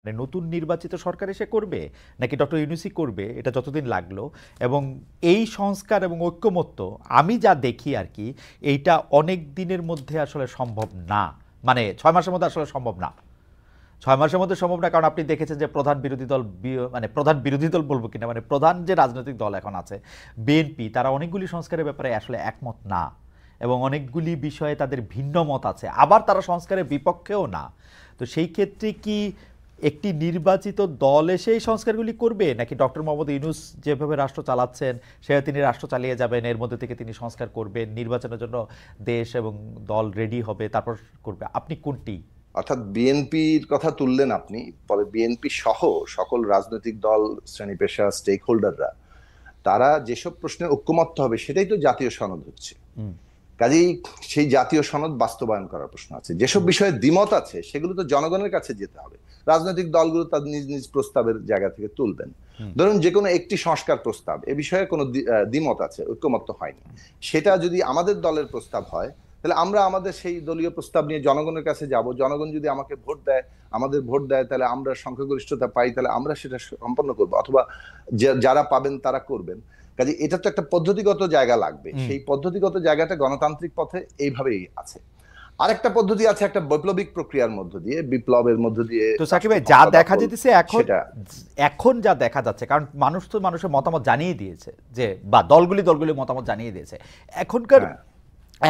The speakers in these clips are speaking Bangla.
মানে নতুন নির্বাচিত সরকার এসে করবে নাকি ডক্টর ইউনূসই করবে, এটা যতদিন লাগলো। এবং এই সংস্কার এবং ঐক্যমত্য আমি যা দেখি আর কি, এইটা অনেক দিনের মধ্যে আসলে সম্ভব না, মানে 6 মাসের মধ্যে আসলে সম্ভব না। 6 মাসের মধ্যে সম্ভব না, কারণ আপনি দেখেছেন যে প্রধান বিরোধী দল, মানে প্রধান বিরোধী দল বলবো কিনা, মানে প্রধান যে রাজনৈতিক দল এখন আছে বিএনপি, তারা অনেকগুলি সংস্কারের ব্যাপারে আসলে একমত না, এবং অনেকগুলি বিষয়ে তাদের ভিন্ন মত আছে, আবার তারা সংস্কারের বিপক্ষেও না। তো সেই ক্ষেত্রে কি একটি নির্বাচিত দল এসে এই সংস্কারগুলি করবে, নাকি ডক্টর মোহাম্মদ ইউনূস যেভাবে রাষ্ট্র চালাচ্ছেন সেভাবে তিনি রাষ্ট্র চালিয়ে যাবেন, এর মধ্যে থেকে তিনি সংস্কার করবেন, নির্বাচনের জন্য দেশ এবং দল রেডি হবে, তারপর করবে? আপনি কোনটি? অর্থাৎ বিএনপির কথা তুললেন আপনি, পরে বিএনপি সহ সকল রাজনৈতিক দল, শ্রেণী পেশা, স্টেক হোল্ডাররা, তারা যেসব প্রশ্নে ঐক্যমত্য হবে সেটাই তো জাতীয় সনদ হচ্ছে। কাজেই সেই জাতীয় সনদ বাস্তবায়ন করার প্রশ্ন আছে। যেসব বিষয়ে দ্বিমত আছে সেগুলো তো জনগণের কাছে যেতে হবে। রাজনৈতিক দলগুলো তাদের নিজ নিজ প্রস্তাবের জায়গা থেকে তুলবেন। ধরুন যে কোনো একটি সংস্কার প্রস্তাব, এ বিষয়ে কোনো দ্বিমত আছে, ঐক্যমত্য হয়নি, সেটা যদি আমাদের দলের প্রস্তাব হয়, তাহলে আমরা আমাদের সেই দলীয় প্রস্তাব নিয়ে জনগণের কাছে যাব। জনগণ যদি আমাকে ভোট দেয়, আমাদের ভোট দেয়, তাহলে আমরা সংখ্যাগরিষ্ঠতা পাই, তাহলে আমরা সেটা সম্পন্ন করবো, অথবা যারা পাবেন তারা করবেন। কাজে এটা তো একটা পদ্ধতিগত জায়গা লাগবে। সেই পদ্ধতিগত জায়গাটা গণতান্ত্রিক পথে এইভাবেই আছে। আরেকটা পদ্ধতি আছে একটা বৈপ্লবিক প্রক্রিয়ার মধ্য দিয়ে, বিপ্লবের মধ্য দিয়ে। তো সাকিব ভাই, যা দেখা যেতেছে এখন যা দেখা যাচ্ছে, কারণ মানুষ তো মানুষের মতামত জানিয়ে দিয়েছে, যে বা দলগুলি মতামত জানিয়ে দিয়েছে,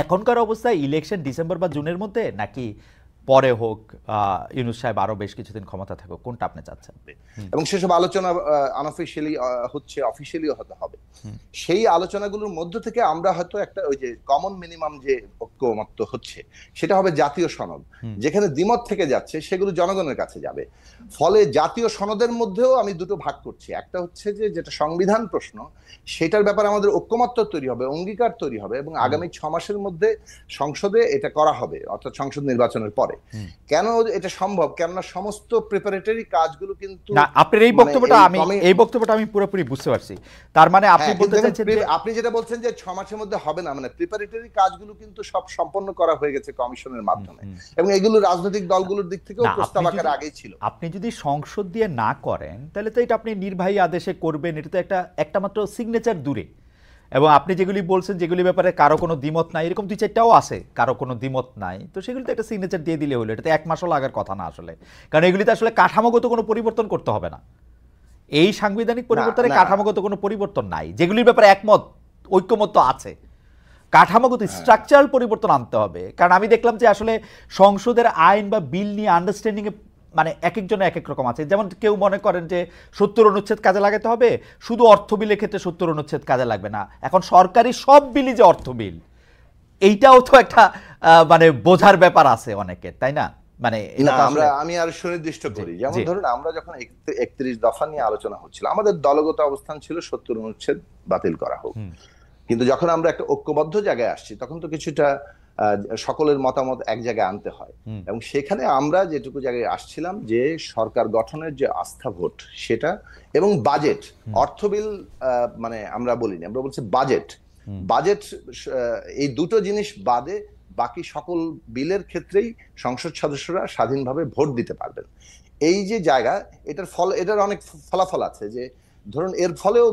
এখনকার অবস্থায় ইলেকশন ডিসেম্বর বা জুনের মধ্যে, নাকি পরে হোক, ইউনূস সাহেব আরো বেশ কিছুদিন ক্ষমতা থাকুক, কোনটা আপনি চাচ্ছেন? এবং সেসব আলোচনা আনঅফিশিয়ালি হচ্ছে, অফিশিয়ালিও হতে হবে। সেই আলোচনাগুলোর মধ্য থেকে আমরা হয়তো একটা ওই যে কমন মিনিমাম যে ঐক্যমত্য হচ্ছে, সেটা হবে জাতীয় সনদ। যেখানে দ্বিমত থেকে যাচ্ছে সেগুলো জনগণের কাছে যাবে। ফলে জাতীয় সনদের মধ্যেও আমি দুটো ভাগ করছি। একটা হচ্ছে যে যেটা সংবিধান প্রশ্ন, সেটার ব্যাপারে আমাদের ঐক্যমত্য তৈরি হবে, অঙ্গীকার তৈরি হবে, এবং আগামী 6 মাসের মধ্যে সংসদে এটা করা হবে, অর্থাৎ সংসদ নির্বাচনের পরে। কেন এটা সম্ভব? কেননা সমস্ত প্রিপারেটরি কাজগুলো কিন্তু, না, আপনার এই বক্তব্যটা আমি পুরোপুরি বুঝতে পারছি। তার মানে আপনি বলতে চাইছেন যে, আপনি যেটা বলছেন যে 6 মাসের মধ্যে হবে না, মানে প্রিপারেটরি কাজগুলো কিন্তু সব সম্পন্ন করা হয়ে গেছে কমিশনের মাধ্যমে, এবং এগুলো রাজনৈতিক দলগুলোর দিক থেকেও প্রস্তাব আকারে আগেই ছিল। আপনি যদি সংসদ দিয়ে না করেন, তাহলে তো এটা আপনি নির্বাহী আদেশে করবেন, এটা তো একটা মাত্র সিগনেচার দূরে। এবং আপনি যেগুলি বলছেন, যেগুলি ব্যাপারে কারো কোনো দ্বিমত নাই, এরকম 2-4টাও আছে কারো কোনো দ্বিমত নাই, তো সেগুলি তো একটা সিগনেচার দিয়ে দিলে হলো। এটাতে 1 মাসও লাগার কথা না আসলে, কারণ এগুলিতে আসলে কাঠামোগত কোনো পরিবর্তন করতে হবে না। এই সাংবিধানিক পরিবর্তনে কাঠামোগত কোনো পরিবর্তন নাই, যেগুলির ব্যাপারে ঐক্যমত্য আছে। কাঠামোগত স্ট্রাকচারাল পরিবর্তন আনতে হবে। কারণ আমি দেখলাম যে আসলে সংসদের আইন বা বিল নিয়ে আন্ডারস্ট্যান্ডিং এ মানে এক একজনের এক এক রকম আছে। যেমন কেউ মনে করেন যে 70 অনুচ্ছেদ কাজে লাগাতে হবে, শুধু অর্থ বিলের ক্ষেত্রে 70 অনুচ্ছেদ কাজে লাগবে না। এখন সরকারি সব বিলই যে অর্থ বিল, এইটাও তো একটা মানে বোঝার ব্যাপার আছে অনেকের, তাই না? মানে আমি আর সুনির্দিষ্ট করি, যেমন ধরুন আমরা যখন 31 দফা নিয়ে আলোচনা হচ্ছিল, আমাদের দলগত অবস্থান ছিল 70 অনুচ্ছেদ বাতিল করা হোক। কিন্তু যখন আমরা একটা ঐক্যবদ্ধ জায়গায় আসছি, তখন তো কিছুটা সকলের মতামত এক জায়গায় আনতে হয়, এবং সেখানে আমরা যেটুকু জায়গায় আসছিলাম যে সরকার গঠনের যে আস্থা ভোট সেটা, এবং বাজেট, অর্থ বিল মানে আমরা বলিনি, আমরা বলছি বাজেট, এই দুটো জিনিস বাদে বাকি সকল বিলের ক্ষেত্রেই সংসদ সদস্যরা স্বাধীনভাবে ভোট দিতে পারবেন। এই যে জায়গা, এটার অনেক ফলাফল আছে। যে ধরুন এর ফলেও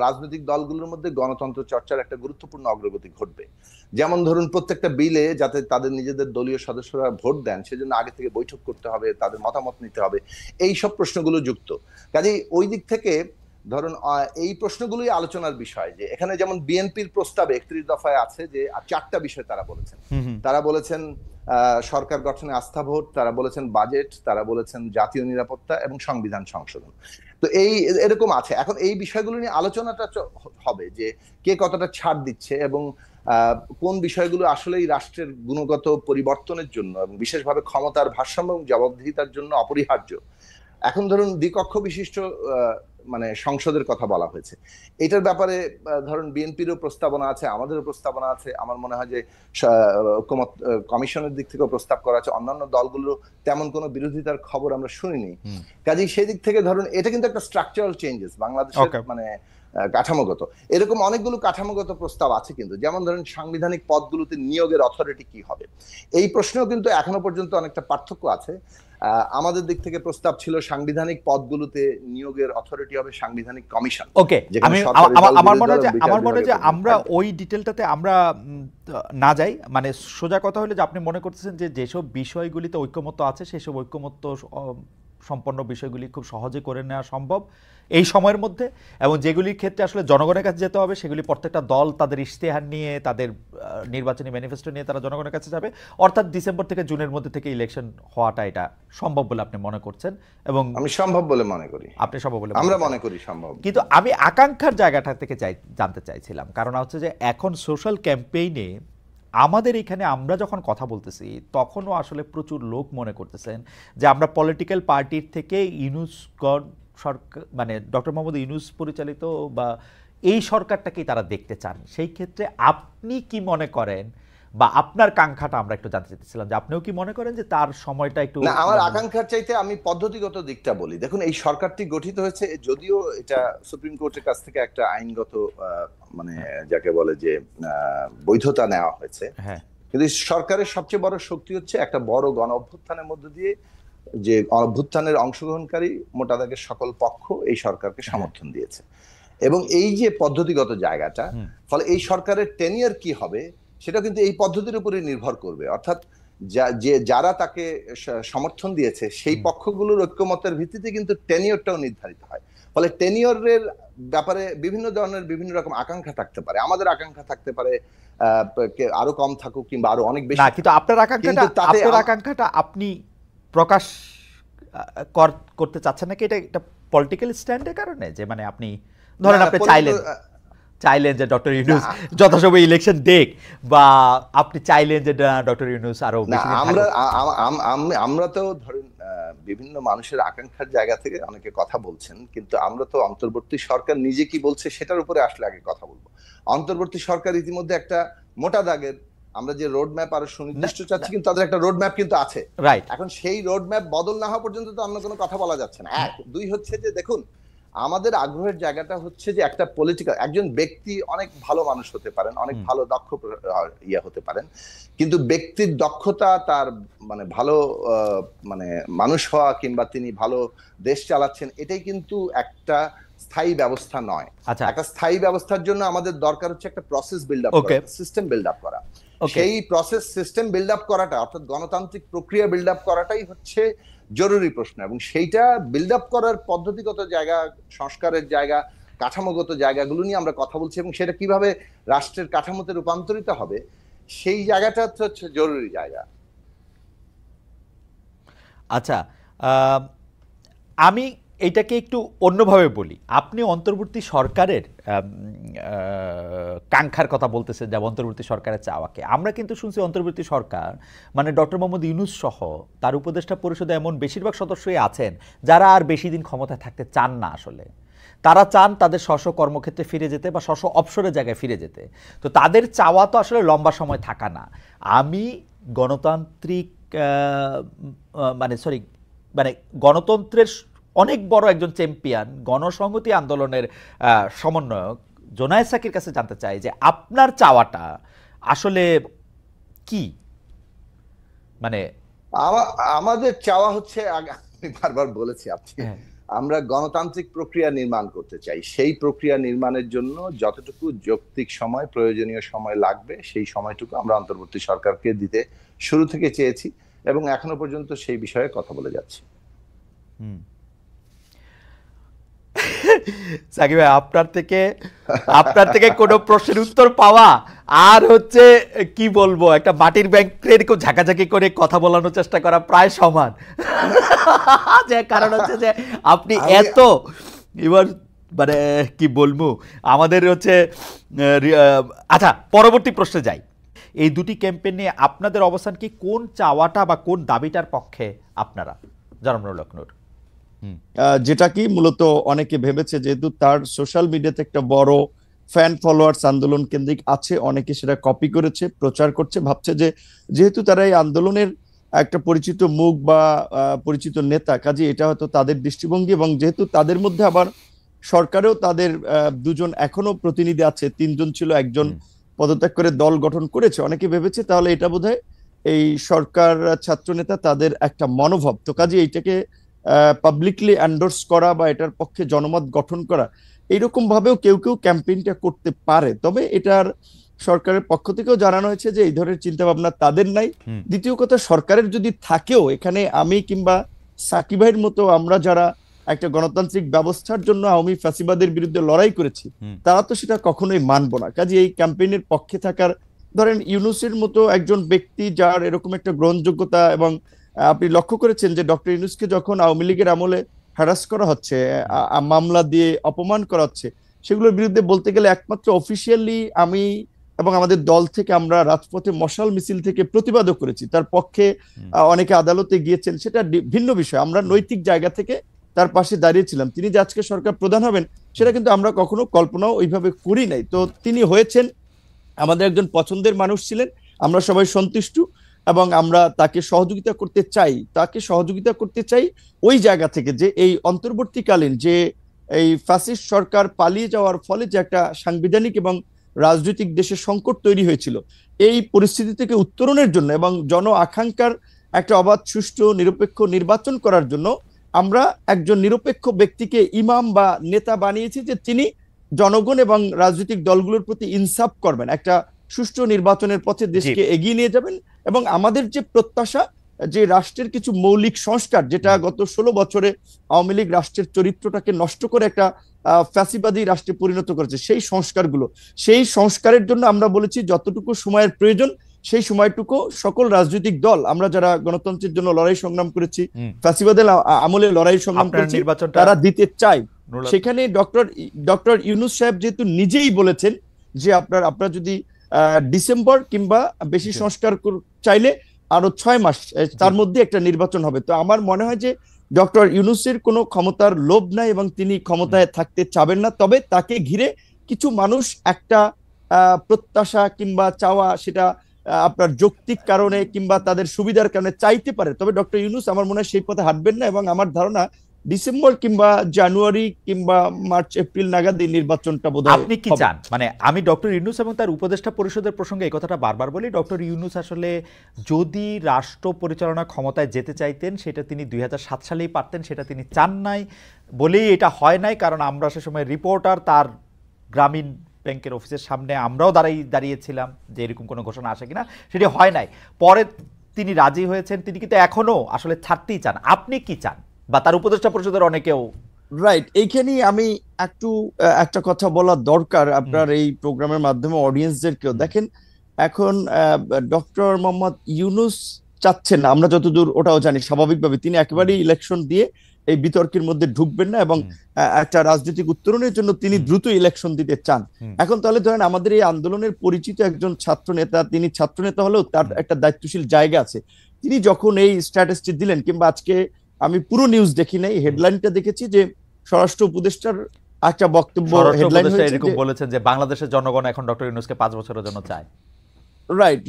রাজনৈতিক দলগুলোর মধ্যে গণতন্ত্র চর্চার একটা গুরুত্বপূর্ণ অগ্রগতি ঘটবে। যেমন ধরুন প্রত্যেকটা বিলে যাতে তাদের নিজেদের দলীয় সদস্যরা ভোট দেন, সেজন্য আগে থেকে বৈঠক করতে হবে, তাদের মতামত নিতে হবে, এই সব প্রশ্নগুলো যুক্ত। কাজেই ওই দিক থেকে ধরুন এই প্রশ্নগুলোই আলোচনার বিষয়। যে এখানে যেমন বিএনপির প্রস্তাবে 31 দফায় আছে যে 4টা বিষয় তারা বলেছেন সরকার গঠনে আস্থা ভোট, তারা বলেছেন বাজেট, তারা বলেছেন জাতীয় নিরাপত্তা এবং সংবিধান সংশোধন। তো এরকম আছে। এখন এই বিষয়গুলো নিয়ে আলোচনাটা হবে যে কে কতটা ছাড় দিচ্ছে, এবং কোন বিষয়গুলো আসলেই রাষ্ট্রের গুণগত পরিবর্তনের জন্য এবং বিশেষভাবে ক্ষমতার ভারসাম্য এবং জবাবদিহিতার জন্য অপরিহার্য। এখন ধরুন দ্বিকক্ষ বিশিষ্ট মানে সংসদের কথা বলা হয়েছে, এটার ব্যাপারে ধরুন বিএনপিরও প্রস্তাবনা আছে, আমাদেরও প্রস্তাবনা আছে। আমার মনে হয় যে কমিশনের দিক থেকেও প্রস্তাব করা আছে, অন্যান্য দলগুলো তেমন কোনো বিরোধিতার খবর আমরা শুনিনি। কাজেই সেই দিক থেকে ধরুন এটা কিন্তু একটা স্ট্রাকচারাল চেঞ্জেস বাংলাদেশের, মানে কাঠামোগত এরকম অনেকগুলো কাঠামোগত প্রস্তাব আছে, কিন্তু যেমন ধরেন সাংবিধানিক পদগুলোতে নিয়োগের অথরিটি কি হবে, এই প্রশ্নেও কিন্তু এখনো পর্যন্ত অনেকটা পার্থক্য আছে। আমাদের দিক থেকে প্রস্তাব ছিল সাংবিধানিক পদগুলোতে নিয়োগের অথরিটি হবে সাংবিধানিক কমিশন। ওকে, আমার মনে হয় যে আমরা ওই ডিটেলটাতে আমরা না যাই, মানে সোজা কথা হলো যে আপনি মনে করতেছেন যে যেসব বিষয়গুলিতে ঐক্যমত্য আছে সেসব ঐক্যমত্য সম্পন্ন বিষয়গুলি খুব সহজে করে নেওয়া সম্ভব এই সময়ের মধ্যে, এবং যেগুলির ক্ষেত্রে আসলে জনগণের কাছে যেতে হবে সেগুলি প্রত্যেকটা দল তাদের ইশতেহার নিয়ে, তাদের নির্বাচনী ম্যানিফেস্টো নিয়ে তারা জনগণের কাছে যাবে, অর্থাৎ ডিসেম্বর থেকে জুনের মধ্যে থেকে ইলেকশন হওয়াটা এটা সম্ভব বলে আপনি মনে করছেন। এবং আমি সম্ভব বলে মনে করি, আপনি সম্ভব বলে আমরা মনে করি সম্ভব। কিন্তু আমি আকাঙ্ক্ষার জায়গাটা থেকে জানতে চাইছিলাম, কারণ হচ্ছে যে এখন সোশ্যাল ক্যাম্পেইনে আমাদের এখানে আমরা যখন কথা বলতেছি তখনও আসলে প্রচুর লোক মনে করতেছেন যে আমরা পলিটিক্যাল পার্টির থেকে ইউনূসগণ সরকার, মানে ডক্টর মোহাম্মদ ইউনূস পরিচালিত বা এই সরকারটাকেই তারা দেখতে চান। সেই ক্ষেত্রে আপনি কি মনে করেন, বা আপনার কাঙ্ক্ষাটা আমরা একটু জানতে চাইছিলাম যে আপনিও কি মনে করেন যে তার সময়টা একটু? না, আমার আকাঙ্ক্ষার চাইতে আমি পদ্ধতিগত দিকটা বলি। দেখুন, এই সরকারটি গঠিত হয়েছে, যদিও এটা সুপ্রিম কোর্টের কাছ থেকে একটা আইনগত মানে যাকে বলে যে বৈধতা নেওয়া হয়েছে, কিন্তু সরকারের সবচেয়ে বড় শক্তি হচ্ছে একটা বড় গণ অভ্যুত্থানের মধ্যে দিয়ে যে অভ্যুত্থানের অংশগ্রহণকারী মোটা দাগের সকল পক্ষ এই সরকারকে সমর্থন দিয়েছে, এবং এই যে পদ্ধতিগত জায়গাটা, ফলে এই সরকারের টেনিয়ার কি হবে সেটা কিন্তু এই পদ্ধতির উপরে নির্ভর করবে। অর্থাৎ যারা তাকে সমর্থন দিয়েছে সেই পক্ষগুলোর ঐক্যমতের ভিত্তিতে কিন্তু টেনিয়রটাও নির্ধারিত হয়। ফলে টেনিয়রের ব্যাপারে বিভিন্ন ধরনের বিভিন্ন রকম আকাঙ্ক্ষা থাকতে পারে। আমাদের আকাঙ্ক্ষা থাকতে পারে আরো কম থাকুক কিংবা আরো অনেক বেশি, কিন্তু আপনার আকাঙ্ক্ষাটা আপনি প্রকাশ করতে চাচ্ছেন নাকি এটা পলিটিক্যাল স্ট্যান্ডের কারণে, যে মানে আপনি ধরেন আপনি চাইলেন যে ডক্টর ইউনূস যথাসময়ে ইলেকশন দেখ, বা আপনি চাইলেন যে ডক্টর ইউনূস আরো বেশি দিন থাকুক? আমরা তো ধরেন বিভিন্ন মানুষের আকাঙ্ক্ষার জায়গা থেকে অনেকে কথা বলছেন, কিন্তু আমরা তো অন্তর্বর্তী সরকার নিজে কি বলছে সেটার উপরে আসলে আগে কথা বলবো। অন্তর্বর্তী সরকার ইতিমধ্যে একটা মোটা দাগের আমরা যে রোড ম্যাপ আরো সুনির্দিষ্ট চাচ্ছি, কিন্তু তাদের একটা রোড ম্যাপ কিন্তু আছে। রাইট, এখন সেই রোড ম্যাপ বদল না হওয়া পর্যন্ত তো অন্য কোনো কথা বলা যাচ্ছে না। এক, দুই হচ্ছে যে দেখুন, আমাদের আগ্রহের জায়গাটা হচ্ছে যে একটা পলিটিক্যাল, একজন ব্যক্তি অনেক ভালো মানুষ হতে পারেন, অনেক ভালো দক্ষ হতে পারেন, কিন্তু ব্যক্তির দক্ষতা তার মানে ভালো মানে মানুষ হওয়া কিংবা তিনি ভালো দেশ চালাচ্ছেন এটাই কিন্তু একটা স্থায়ী ব্যবস্থা নয়। একটা স্থায়ী ব্যবস্থার জন্য আমাদের দরকার হচ্ছে একটা প্রসেস বিল্ড আপ করা, সিস্টেম বিল্ড আপ করা। সেই প্রসেস সিস্টেম বিল্ড আপ করাটা, অর্থাৎ গণতান্ত্রিক প্রক্রিয়া বিল্ড আপ করাটাই হচ্ছে জরুরি প্রশ্ন, এবং সেইটা বিল্ড আপ করার পদ্ধতিগত জায়গা, সংস্কারের জায়গা, কাঠামোগত জায়গাগুলো নিয়ে আমরা কথা বলছি, এবং সেটা কিভাবে রাষ্ট্রের কাঠামোতে রূপান্তরিত হবে সেই জায়গাটা হচ্ছে জরুরি জায়গা। আচ্ছা, আমি এইটাকে একটু অন্যভাবে বলি। আপনি অন্তর্বর্তী সরকারের কাঙ্ক্ষার কথা বলতেছেন, যেমন অন্তর্বর্তী সরকারের চাওয়াকে আমরা কিন্তু শুনছি অন্তর্বর্তী সরকার মানে ডক্টর মোহাম্মদ ইউনূস সহ তার উপদেষ্টা পরিষদে এমন বেশিরভাগ সদস্যই আছেন যারা আর বেশি দিন ক্ষমতায় থাকতে চান না। আসলে তারা চান তাদের স্ব কর্মক্ষেত্রে ফিরে যেতে বা স্ব অবসরের জায়গায় ফিরে যেতে। তো তাদের চাওয়া তো আসলে লম্বা সময় থাকা না। আমি গণতান্ত্রিক মানে গণতন্ত্রের অনেক বড় একজন চ্যাম্পিয়ন, গণসংহতি আন্দোলনের সমন্বয়ক জোনায়েদ সাকির কাছে জানতে চাই যে আপনার চাওয়াটা আসলে কি? মানে আমাদের চাওয়া হচ্ছে, আমি বারবার বলেছি আপনি, আমরা গণতান্ত্রিক প্রক্রিয়া নির্মাণ করতে চাই। সেই প্রক্রিয়া নির্মাণের জন্য যতটুকু যৌক্তিক সময়, প্রয়োজনীয় সময় লাগবে সেই সময়টুকু আমরা অন্তর্বর্তী সরকারকে দিতে শুরু থেকে চেয়েছি, এবং এখনো পর্যন্ত সেই বিষয়ে কথা বলে যাচ্ছি। সাকিব ভাই, আপনার থেকে কোনো প্রশ্নের উত্তর পাওয়া আর হচ্ছে কি বলবো, একটা মাটির ব্যাংকের ঝাঁকাঝাঁকি করে কথা বলানোর চেষ্টা করা প্রায় সমান। যে কারণ হচ্ছে যে আপনি এত এবার মানে কি বলবো আমাদের হচ্ছে। আচ্ছা, পরবর্তী প্রশ্নে যাই। এই দুটি ক্যাম্পেইন নিয়ে আপনাদের অবস্থান কি? কোন চাওয়াটা বা কোন দাবিটার পক্ষে আপনারা? জনাব নুরুল হক নূর। যেটা কি মূলত অনেকে ভেবেছে, যেহেতু তার সোশ্যাল মিডিয়াতে একটা বড় ফ্যান ফলোয়ার্স আন্দোলন কেন্দ্রিক আছে, অনেকে সেটা কপি করেছে, প্রচার করছে, ভাবছে যে যেহেতু তারা এই আন্দোলনের একটা পরিচিত মুখ বা পরিচিত নেতা, কাজে এটা হয়তো তাদের দৃষ্টিভঙ্গি, এবং যেহেতু তাদের মধ্যে আবার সরকারেও তাদের দুজন এখনো প্রতিনিধি আছে, 3জন ছিল, একজন পদত্যাগ করে দল গঠন করেছে। অনেকে ভেবেছে তাহলে এটা বোধহয় এই সরকার ছাত্রনেতা তাদের একটা মনোভাব, তো কাজে এইটাকে পাবলিকলি এন্ডোর্স করা বা এটার পক্ষে জনমত গঠন করা এইরকম ভাবেও কেউ কেউ ক্যাম্পেইনটা করতে পারে। তবে এটার সরকারের পক্ষ থেকেও জানানো হয়েছে যে এই ধরনের চিন্তা ভাবনা তাদের নাই। দ্বিতীয় কথা, সরকারের যদি থাকেও এখানে আমি কিংবা সাকিব ভাইয়ের মতো আমরা যারা একটা গণতান্ত্রিক ব্যবস্থার জন্য আওয়ামী ফ্যাসিবাদের বিরুদ্ধে লড়াই করেছি, তারা তো সেটা কখনোই মানবো না। কাজে এই ক্যাম্পেইনের পক্ষে থাকার, ধরেন ইউনূসের মতো একজন ব্যক্তি যার এরকম একটা গ্রহণযোগ্যতা, এবং আপনি লক্ষ্য করেছেন যে ডক্টর ইউনূসকে যখন আওয়ামী লীগের আমলে হ্যারাস করা হচ্ছে, মামলা দিয়ে অপমান করা হচ্ছে, সেগুলোর বিরুদ্ধে বলতে গেলে একমাত্র অফিসিয়ালি আমি এবং আমাদের দল থেকে আমরা রাজপথে মশাল মিছিল থেকে প্রতিবাদও করেছি, তার পক্ষে অনেকে আদালতে গিয়েছেন, সেটা ভিন্ন বিষয়। আমরা নৈতিক জায়গা থেকে তার পাশে দাঁড়িয়েছিলাম। তিনি যে আজকে সরকার প্রধান হবেন সেটা কিন্তু আমরা কখনো কল্পনাও ওইভাবে করি নাই। তো তিনি হয়েছেন, আমাদের একজন পছন্দের মানুষ ছিলেন, আমরা সবাই সন্তুষ্ট এবং আমরা তাকে সহযোগিতা করতে চাই ওই জায়গা থেকে যে এই অন্তর্বর্তীকালীন যে এই ফ্যাসিস্ট সরকার পালিয়ে যাওয়ার ফলে যে একটা সাংবিধানিক এবং রাজনৈতিক দেশে সংকট তৈরি হয়েছিল, এই পরিস্থিতি থেকে উত্তরণের জন্য এবং জন আকাঙ্ক্ষার একটা অবাধ, সুষ্ঠু, নিরপেক্ষ নির্বাচন করার জন্য আমরা একজন নিরপেক্ষ ব্যক্তিকে ইমাম বা নেতা বানিয়েছি, যে তিনি জনগণ এবং রাজনৈতিক দলগুলোর প্রতি ইনসাফ করবেন, একটা সুষ্ঠু নির্বাচনের পথে দেশকে এগিয়ে নিয়ে যাবেন। এবং আমাদের যে প্রত্যাশা যে রাষ্ট্রের কিছু মৌলিক সংস্কার, যেটা গত 16 বছরে আওয়ামী লীগ রাষ্ট্রের চরিত্রটাকে নষ্ট করে একটা ফ্যাসিবাদী রাষ্ট্রে পরিণত করেছে, সেই সংস্কারের জন্য আমরা বলেছি যতটুকু সময়ের প্রয়োজন সেই সময়টুকু সকল রাজনৈতিক দল, আমরা যারা গণতন্ত্রের জন্য লড়াই সংগ্রাম করেছি, ফ্যাসিবাদের আমলে লড়াই সংগ্রাম করেছি, তারা দিতে চাই। সেখানে ডক্টর ইউনূস সাহেব যেহেতু নিজেই বলেছেন যে আপনারা যদি ডিসেম্বর কিংবা বেশি সংস্কার চাইলে আরো 6 মাস তার মধ্যে একটা নির্বাচন হবে। তো আমার মনে হয় যে ডক্টর ইউনূসের কোনো ক্ষমতার লোভ নাই এবং তিনি ক্ষমতায় থাকতে চাবেন না। তবে তাকে ঘিরে কিছু মানুষ একটা প্রত্যাশা কিংবা চাওয়া, সেটা আপনার যৌক্তিক কারণে কিংবা তাদের সুবিধার কারণে চাইতে পারে। তবে ডক্টর ইউনূস আমার মনে হয় সেই পথে হাঁটবেন না, এবং আমার ধারণা ডিসেম্বর কিংবা জানুয়ারি কিংবা মার্চ এপ্রিল নাগাদ এই নির্বাচনটা বোধহয়। আপনি কি চান? মানে আমি ডক্টর ইউনূস এবং তার উপদেষ্টা পরিষদের প্রসঙ্গে এই কথাটা বারবার বলি, ডক্টর ইউনূস আসলে যদি রাষ্ট্র পরিচালনা ক্ষমতায় যেতে চাইতেন সেটা তিনি 2007 সালেই পারতেন, সেটা তিনি চান নাই বলেই এটা হয় নাই। কারণ আমরা সে সময় রিপোর্টার তার গ্রামীণ ব্যাংকের অফিসের সামনে আমরাও দাঁড়িয়েছিলাম যে এরকম কোনো ঘোষণা আসে কিনা, সেটি হয় নাই। পরে তিনি রাজি হয়েছেন, তিনি কিন্তু এখনো আসলে ছাড়তেই চান। আপনি কি চান, বা তার উপদেষ্টা পরিষদের অনেকেও? রাইট, এইখানেই আমি একটা কথা বলা দরকার আপনার এই প্রোগ্রামের মাধ্যমে অডিয়েন্সদেরকেও। দেখেন, এখন ডক্টর মোহাম্মদ ইউনূস চাচ্ছেন না, আমরা যতদূর ওটাও জানি, স্বাভাবিকভাবে তিনি একেবারেই ইলেকশন দিয়ে এই বিতর্কের মধ্যে ঢুকবেন না, এবং একটা রাজনৈতিক উত্তরণের জন্য তিনি দ্রুত ইলেকশন দিতে চান। এখন তাহলে ধরেন আমাদের এই আন্দোলনের পরিচিত একজন ছাত্র নেতা, তিনি ছাত্র নেতা হলেও তার একটা দায়িত্বশীল জায়গা আছে, তিনি যখন এই স্ট্যাটাসটি দিলেন, কিংবা আজকে আমি পুরো নিউজ দেখি নাই, হেডলাইনটা দেখেছি যে স্বরাষ্ট্র উপদেষ্টার একটা বক্তব্য হেডলাইন হয়েছে, এরকম বলেছেন যে বাংলাদেশের জনগণ এখন ডক্টর ইউনূসকে 5 বছরের জন্য চায়।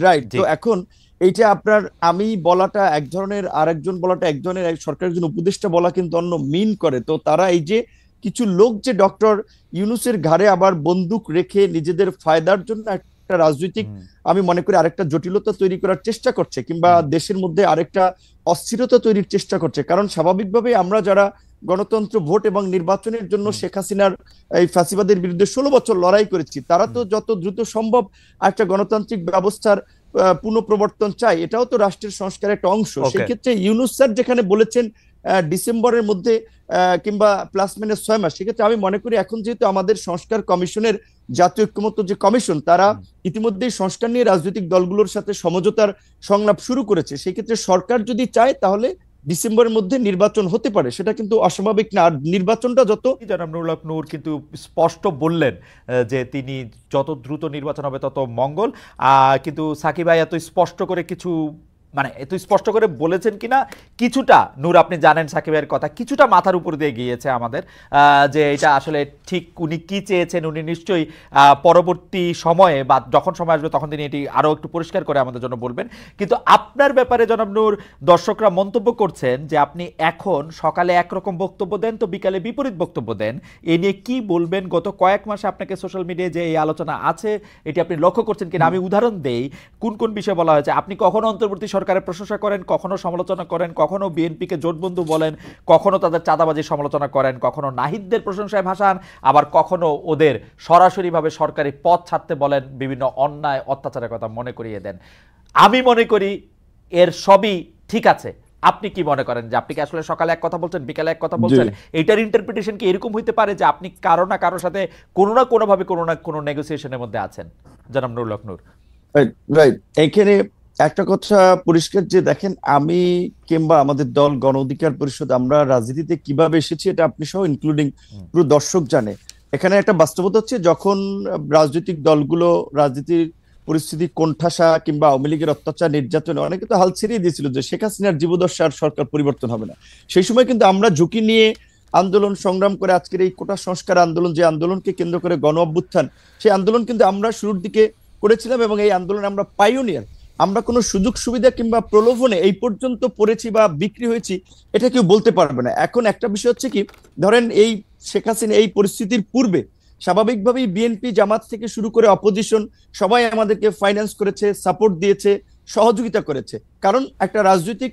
রাইট। তো এখন এইটা আপনার আমি বলাটা এক ধরনের, আরেকজন বলাটা এক ধরনের, সরকারের একজন উপদেষ্টা বলা কিন্তু অন্য মিন করে। তো তারা এই যে কিছু লোক যে ডক্টর ইউনূসের ঘাড়ে আবার বন্দুক রেখে নিজেদের ফায়দার জন্য একটা রাজনৈতিক, আমি মনে করি আরেকটা জটিলতা তৈরি করার চেষ্টা করছে, কিংবা দেশের মধ্যে আরেকটা অস্থিরতা তৈরির চেষ্টা করছে। কারণ স্বাভাবিকভাবে আমরা যারা গণতন্ত্র, ভোট এবং নির্বাচনের জন্য শেখ হাসিনার এই ফ্যাসিবাদের বিরুদ্ধে 16 বছর লড়াই করেছি, তারা তো যত দ্রুত সম্ভব একটা গণতান্ত্রিক ব্যবস্থার পুনঃপ্রবর্তন চাই, এটাও তো রাষ্ট্রের সংস্কারের একটা অংশ। সেই ক্ষেত্রে ইউনূস স্যার যেখানে বলেছেন ডিসেম্বরের মধ্যে কিংবা প্লাস মাইনাস 6 মাস, সেক্ষেত্রে আমি মনে করি এখন যেহেতু আমাদের সংস্কার কমিশনের জাতীয় ঐক্যমত্য যে কমিশন, তারা ইতিমধ্যেই সংস্কার নিয়ে রাজনৈতিক দলগুলোর সাথে সমঝোতার সংলাপ শুরু করেছে, সেই ক্ষেত্রে সরকার যদি চায় তাহলে ডিসেম্বরের মধ্যে নির্বাচন হতে পারে, সেটা কিন্তু অস্বাভাবিক না। আর নির্বাচনটা যত, জনাব নুরুল হক নূর কিন্তু স্পষ্ট বললেন যে তিনি যত দ্রুত নির্বাচন হবে তত মঙ্গল, কিন্তু সাকিব ভাই এত স্পষ্ট করে কিছু মানে এত স্পষ্ট করে বলেছেন কিনা কিছুটা, নূর আপনি জানেন সাকিবের কথা, কিছুটা মাথার উপর দিয়ে গিয়েছে আমাদের, যে এটা আসলে ঠিক উনি কি চেয়েছেন উনি নিশ্চয়ই পরবর্তী সময়ে বা যখন সময় আসবে তখন তিনি এটি আরও একটু পরিষ্কার করে আমাদের জন্য বলবেন। কিন্তু আপনার ব্যাপারে জনাব নূর, দর্শকরা মন্তব্য করছেন যে আপনি এখন সকালে একরকম বক্তব্য দেন তো বিকালে বিপরীত বক্তব্য দেন, এ নিয়ে কি বলবেন? গত কয়েক মাসে আপনাকে সোশ্যাল মিডিয়ায় যে এই আলোচনা আছে এটি আপনি লক্ষ্য করছেন কিনা? আমি উদাহরণ দেই কোন কোন বিষয়ে বলা হয়েছে। আপনি কখনো অন্তর্বর্তী সরকারের প্রশংসা করেন, কখনো সমালোচনা করেন, কখনো বিএনপিকে জোটবন্ধু বলেন, কখনো তাদের চাঁদাবাজির সমালোচনা করেন, কখনো নাহিদদের প্রশংসায় ভাসান, আবার কখনো ওদের সরাসরিভাবে সরকারি পথ ছাড়তে বলেন, বিভিন্ন অন্যায় অত্যাচারের কথা মনে করিয়ে দেন। আমি মনে করি এর সবই ঠিক আছে। আপনি কি মনে করেন যে আপনি কি আসলে সকালে এক কথা বলছেন বিকালে এক কথা বলছেন? এটার ইন্টারপ্রিটেশন কি এরকম হইতে পারে যে আপনি কারো না কারোর সাথে কোনো না কোনোভাবে কোনো না কোনো নেগোসিয়েশনের মধ্যে আছেন? জনাব নুরুল হক নূর। রাইট, এখানে একটা কথা পরিষ্কার যে দেখেন, আমি কিংবা আমাদের দল গণ অধিকার পরিষদ আমরা রাজনীতিতে কিভাবে এসেছি এটা আপনি সহ ইনক্লুডিং পুরো দর্শক জানে। এখানে একটা বাস্তবতা হচ্ছে, যখন রাজনৈতিক দলগুলো রাজনীতির পরিস্থিতি কোণঠাসা কিংবা আওয়ামী লীগের অত্যাচার নির্যাতনে অনেকে তো হাল ছেড়েই দিয়েছিল যে শেখ হাসিনার জীবদশা আর সরকার পরিবর্তন হবে না। সেই সময় কিন্তু আমরা ঝুঁকি নিয়ে আন্দোলন সংগ্রাম করে আজকের এই কোটা সংস্কার আন্দোলন, যে আন্দোলনকে কেন্দ্র করে গণ অভ্যুত্থান, সেই আন্দোলন কিন্তু আমরা শুরুর দিকে করেছিলাম এবং এই আন্দোলনে আমরা পাইওনিয়ার। আমরা কোনো সুযোগ সুবিধা কিংবা প্রলোভনে এই পর্যন্ত পড়েছি বা বিক্রি হয়েছি এটা কেউ বলতে পারবে না। এখন একটা বিষয় হচ্ছে কি, ধরেন এই শেখ হাসিনা এই পরিস্থিতির পূর্বে স্বাভাবিকভাবেই বিএনপি জামাত থেকে শুরু করে অপোজিশন সবাই আমাদেরকে ফাইন্যান্স করেছে, সাপোর্ট দিয়েছে, সহযোগিতা করেছে। কারণ একটা রাজনৈতিক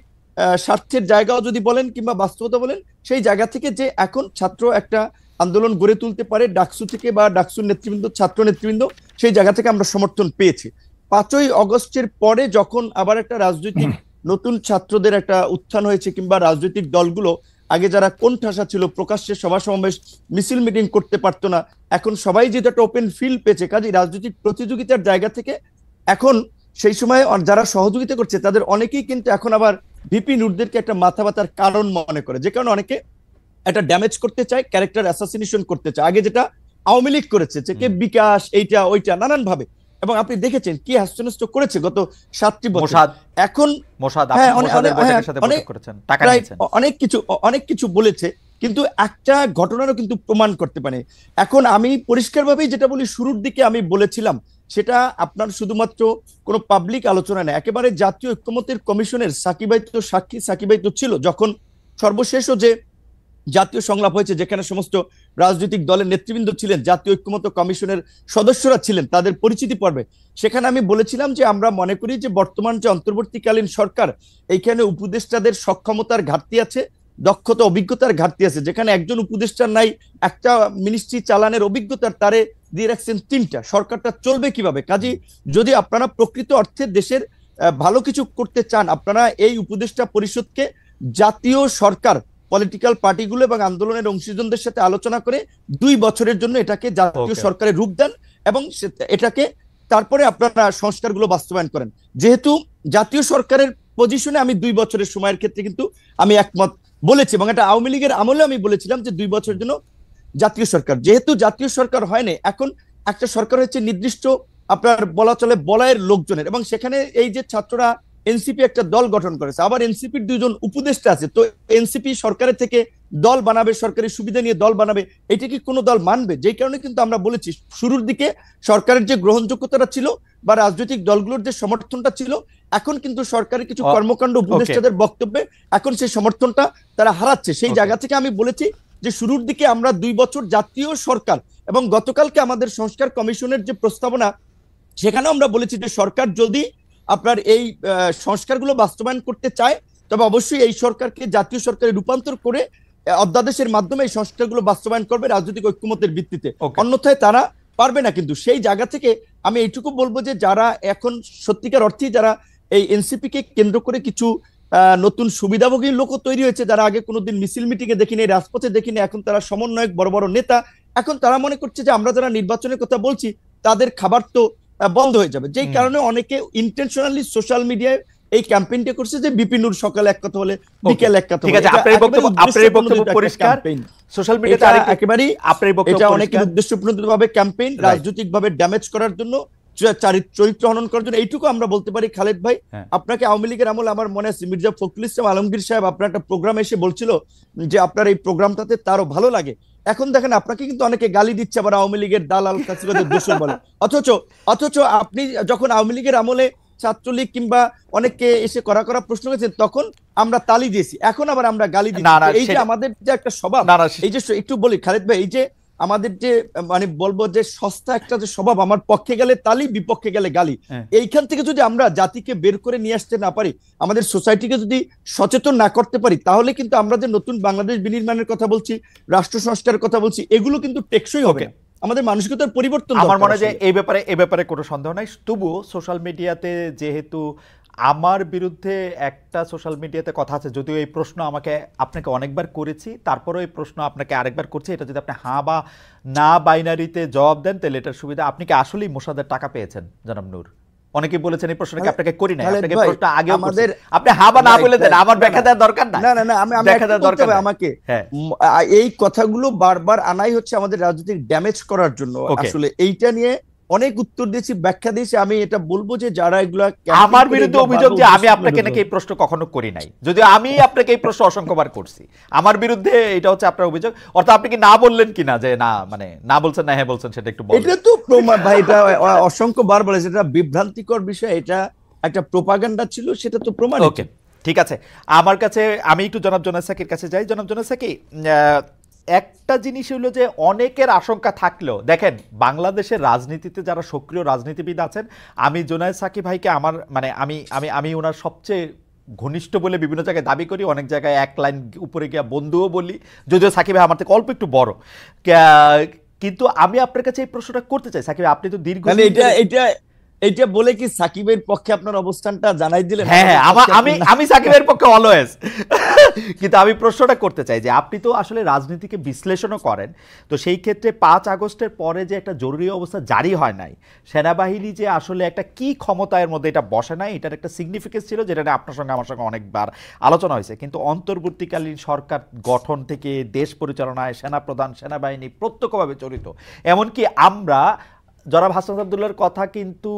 স্বার্থের জায়গাও যদি বলেন কিংবা বাস্তবতা বলেন, সেই জায়গা থেকে যে এখন ছাত্র একটা আন্দোলন গড়ে তুলতে পারে ডাকসু থেকে বা ডাকসুর নেতৃবৃন্দ, ছাত্র নেতৃবৃন্দ, সেই জায়গা থেকে আমরা সমর্থন পেয়েছি। 5ই অগস্টের পরে যখন আবার একটা রাজনৈতিক নতুন ছাত্রদের একটা উত্থান হয়েছে কিংবা রাজনৈতিক দলগুলো আগে যারা কোণঠাসা ছিল, প্রকাশ্যে সভা সমাবেশ মিছিল মিটিং করতে পারতো না, এখন সবাই যেটা একটা ওপেন ফিল্ড পেয়েছে, কাজে রাজনৈতিক প্রতিযোগিতার জায়গা থেকে এখন সেই সময় যারা সহযোগিতা করছে তাদের অনেকেই কিন্তু এখন আবার ভিপি নূরদেরকে একটা মাথা ব্যথার কারণ মনে করে, যে কারণে অনেকে একটা ড্যামেজ করতে চায়, ক্যারেক্টার অ্যাসাসিনেশন করতে চায়। আগে যেটা আওয়ামী লীগ করেছে যে কে বিকাশ এইটা ওইটা নানান ভাবে, এবং আপনি দেখেছেন কি হাস্যনষ্ট করেছে গত 7টি বছর। এখন অনেক কিছু বলেছে, কিন্তু একটা ঘটনারও কিন্তু প্রমাণ করতে পারে। এখন আমি পরিষ্কারভাবেই যেটা বলি, শুরুর দিকে আমি বলেছিলাম, সেটা আপনার শুধুমাত্র কোনো পাবলিক আলোচনা নেই, একেবারে জাতীয় ঐক্যমত্যের কমিশনের সাকিবাই তো সাক্ষী, সাকিবাই তো ছিল যখন সর্বশেষও যে জাতীয় সংলাপ হয়েছে, যেখানে সমস্ত রাজনৈতিক দলের নেতৃবৃন্দ ছিলেন, জাতীয় ঐক্যমত্য কমিশনের সদস্যরা ছিলেন, তাদের পরিচিতি পর্বে সেখানে আমি বলেছিলাম যে আমরা মনে করি যে বর্তমান যে অন্তর্বর্তীকালীন সরকার, এইখানে উপদেষ্টাদের সক্ষমতার ঘাটতি আছে, দক্ষতা অভিজ্ঞতার ঘাটতি আছে। যেখানে একজন উপদেষ্টার নাই, একটা মিনিস্ট্রি চালানের অভিজ্ঞতার তারে দিয়ে রাখছেন 3টা, সরকারটা চলবে কিভাবে? কাজে যদি আপনারা প্রকৃত অর্থে দেশের ভালো কিছু করতে চান, আপনারা এই উপদেষ্টা পরিষদকে জাতীয় সরকার, পলিটিক্যাল পার্টিগুলো এবং আন্দোলনের অংশীজনদের সাথে আলোচনা করে 2 বছরের জন্য এটাকে জাতীয় সরকারের রূপ দেন এবং এটাকে তারপরে আপনারা সংস্কারগুলো বাস্তবায়ন করেন। যেহেতু জাতীয় সরকারের পজিশনে আমি 2 বছরের সময়ের ক্ষেত্রে কিন্তু আমি একমত বলেছি, এবং এটা আওয়ামী লীগের আমলে আমি বলেছিলাম যে 2 বছরের জন্য জাতীয় সরকার। যেহেতু জাতীয় সরকার হয় না, এখন একটা সরকার হচ্ছে নির্দিষ্ট আপনার বলা চলে বলয়ের লোকজনের, এবং সেখানে এই যে ছাত্ররা এনসিপি একটা দল গঠন করেছে, আবার এনসিপির 2জন উপদেষ্টা আছে, তো এনসিপি সরকারের থেকে দল বানাবে, সরকারি সুবিধা নিয়ে দল বানাবে, এটা কি কোনো দল মানবে? যেই কারণে কিন্তু আমরা বলেছি শুরুর দিকে সরকারের যে গ্রহণযোগ্যতাটা ছিল বা রাজনৈতিক দলগুলোর যে সমর্থনটা ছিল, এখন কিন্তু সরকারের কিছু কর্মকাণ্ড উপদেষ্টাদের বক্তব্যে এখন সেই সমর্থনটা তারা হারাচ্ছে। সেই জায়গা থেকে আমি বলেছি যে শুরুর দিকে আমরা 2 বছর জাতীয় সরকার, এবং গতকালকে আমাদের সংস্কার কমিশনের যে প্রস্তাবনা, সেখানেও আমরা বলেছি যে সরকার যদি আপনার এই সংস্কারগুলো বাস্তবায়ন করতে চায়, তবে অবশ্যই এই সরকারকে জাতীয় সরকারে রূপান্তর করে অধ্যাদেশের মাধ্যমে এই সংস্কারগুলো বাস্তবায়ন করবে রাজনৈতিক ঐক্যমত্যের ভিত্তিতে, অন্যথায় তারা পারবে না। কিন্তু সেই জায়গা থেকে আমি এইটুকু বলবো যে যারা এখন সত্যিকার অর্থে যারা এই এনসিপি কে কেন্দ্র করে কিছু নতুন সুবিধাভোগী লোক তৈরি হয়েছে, যারা আগে কোনোদিন মিছিল মিটিং এ দেখিনি, রাজপথে দেখিনি, এখন তারা সমন্বয়ক, বড় বড় নেতা, এখন তারা মনে করছে যে আমরা যারা নির্বাচনের কথা বলছি তাদের খাবার তো বন্ধ হয়ে যাবে। যেই কারণে অনেকে ইন্টেনশনালি সোশ্যাল মিডিয়ায় এই ক্যাম্পেইনটা করছে যে বিপিন নূর সকালে এক কথা বলে বিকেলে এক কথা। ঠিক আছে, আপনার বক্তব্য পরিষ্কার। সোশ্যাল মিডিয়াতে একেবারেই আপনার বক্তব্য, এটা অনেকের উদ্দেশ্যপ্রণোদিতভাবে ক্যাম্পেইন, রাজনৈতিকভাবে ড্যামেজ করার জন্য চরিত্র হনন করার জন্য এইটুকু আমরা বলতে পারি খালেদ ভাই, আপনাকে আওয়ামী লীগের আমলে আমার মনে আছে মির্জা ফখরুল ইসলাম আলমগীর সাহেব আপনার একটা প্রোগ্রাম এসে বলছিল যে আপনার এই প্রোগ্রামটাতে তারও ভালো লাগে। এখন দেখেন আপনাকে কিন্তু অনেকে গালি দিচ্ছে, আবার আওয়ামী লীগের দালাল ফ্যাসিবাদের দোষর বলে। অথচ আপনি যখন আওয়ামী লীগের আমলে ছাত্রলীগ কিংবা অনেককে এসে করা প্রশ্ন করেছেন তখন আমরা তালি দিয়েছি, এখন আবার আমরা গালি দিচ্ছি। এই যে আমাদের যে একটা স্বভাব, এই যে একটু বলি খালেদ ভাই, এই যে আমাদের যে মানে বলবো যে সস্তা একটা যে স্বভাব, আমার পক্ষে গেলে তালি বিপক্ষে গেলে গালি, এইখান থেকে যদি আমরা জাতিকে বের করে নিয়ে আসতে না পারি, আমাদের সোসাইটিকে যদি সচেতন না করতে পারি, তাহলে কিন্তু আমরা যে নতুন বাংলাদেশ বিনির্মাণের কথা বলছি, রাষ্ট্র সংস্কারের কথা বলছি, এগুলো কিন্তু টেকসই হবে না। আমাদের মানসিকতার পরিবর্তন। আমার মনে হয় যে এই ব্যাপারে কোনো সন্দেহ নাই। তবুও সোশ্যাল মিডিয়াতে যেহেতু আমার বিরুদ্ধে একটা সোশ্যাল মিডিয়াতে কথা আছে, যদিও এই প্রশ্ন আপনাকে অনেকবার করেছি, তারপরেও এই প্রশ্ন আপনাকে আরেকবার করছি, এটা যদি আপনি হ্যাঁ বা না বাইনারিতে জবাব দেন তাহলে এটার সুবিধা। আপনি কি আসলেই মোসাদ্দের টাকা পেয়েছেন জনাব নূর? অনেকেই বলেছেন এই প্রশ্নটাকে আপনাকে করি নাই, আপনাকে প্রশ্ন আগেও আমাদের, আপনি হ্যাঁ বা না বলে দেন, আমার ব্যাখ্যা দেওয়ার দরকার নাই। না আমি ব্যাখ্যা দেওয়ার দরকার নাই আমাকে। এই কথাগুলো বারবার আনাই হচ্ছে আমাদের রাজনৈতিক ড্যামেজ করার জন্য। আসলে এইটা নিয়ে অনেক উত্তর দিয়েছি, ব্যাখ্যা দিয়েছি। আমি এটা বলবো যে যারা এগুলা আমার বিরুদ্ধে অভিযোগ যে আমি আপনাকে নাকি এই প্রশ্ন কখনো করি নাই, যদিও আমি আপনাকে এই প্রশ্ন অসংখ্যবার করছি। আমার বিরুদ্ধে এটা হচ্ছে আপনার অভিযোগ। অর্থাৎ আপনি কি না বললেন কিনা যে না, মানে না বলছেন না হ্যাঁ বলছেন, সেটা একটু বলুন। এটা তো প্রমাণ ভাই, এটা অসংখ্যবার বলেছে, এটা বিভ্রান্তিকর বিষয়, এটা একটা প্রোপাগান্ডা ছিল, সেটা তো প্রমাণ। ওকে, ঠিক আছে। আমার কাছে আমি একটু জনাব জোনায়েদ সাকির কাছে যাই। জনাব জোনায়েদ সাকি, একটা জিনিস হলো যে অনেকের আশঙ্কা থাকলেও দেখেন বাংলাদেশের রাজনীতিতে যারা সক্রিয় রাজনীতিবিদ আছেন, আমি জোনায়েদ সাকি ভাইকে আমার মানে আমি ওনার সবচেয়ে ঘনিষ্ঠ বলে বিভিন্ন জায়গায় দাবি করি, অনেক জায়গায় এক লাইন উপরে গিয়া বন্ধুও বলি, যদিও সাকি ভাই আমার থেকে অল্প একটু বড়। কিন্তু আমি আপনার কাছে এই প্রশ্নটা করতে চাই সাকিব, আপনি তো দীর্ঘ এইটা বলে কি সাকিবের পক্ষে আপনার অবস্থানটা জানাই দিলেন? হ্যাঁ, আমি সাকিবের পক্ষে অলওয়েজ। কিন্তু আমি প্রশ্নটা করতে চাই যে আপনি তো আসলে রাজনীতিকে বিশ্লেষণও করেন, তো সেই ক্ষেত্রে 5 আগস্টের পরে যে একটা জরুরি অবস্থা জারি হয় নাই, সেনাবাহিনী যে আসলে একটা কি ক্ষমতার মধ্যে এটা বসে নাই, এটার একটা সিগনিফিকেন্স ছিল, যেটা আপনার সঙ্গে আমার সঙ্গে অনেকবার আলোচনা হয়েছে। কিন্তু অন্তর্বর্তীকালীন সরকার গঠন থেকে দেশ পরিচালনায় সেনাপ্রধান সেনাবাহিনী প্রত্যক্ষভাবে জড়িত। এমনকি আমরা জনাব হাসনাত আব্দুল্লাহর কথা কিন্তু